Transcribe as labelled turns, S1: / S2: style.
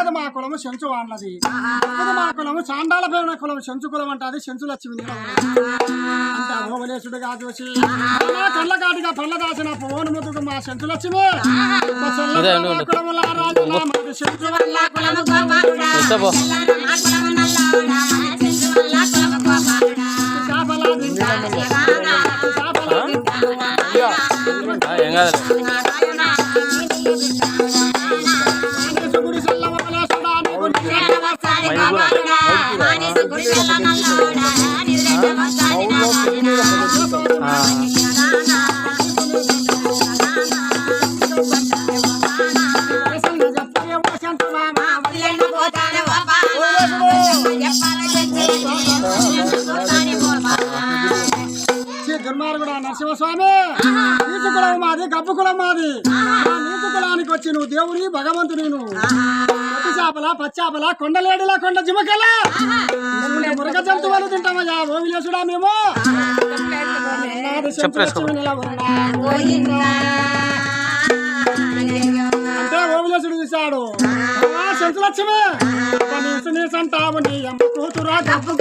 S1: అది మా కులము చెంచు వాళ్ళది, అది మా కులము చాండాల పేరున కులం చెంచు కులం అంటే చెంచు లక్ష్మి అంత ఓవలేసుడుగా చూసి కళ్ళకాటిగా పళ్ళ దాచిన పోను ముద్దుకు మా చెంచు లక్ష్మి కులముల రాజు మాది చెంచు వల్ల కులము దుర్మార్గుడా నరసింహస్వామి, నీచు కులం మాది, గబ్బు కులం మాది. నీచు కులానికి వచ్చి నువ్వు దేవుని భగవంతుని, నువ్వు పచ్చి చేపల పచ్చాపల కొండలేడిలా కొండ జిమకల మృగ జంతువులు తింటామయ్యా ఓ విలేసుడా మేము. అంటే ఓ విలేసుడు చూశాడు చెంచు లక్ష్మి నీ సంటావు నీ అమ్మ కూతురా గప్పు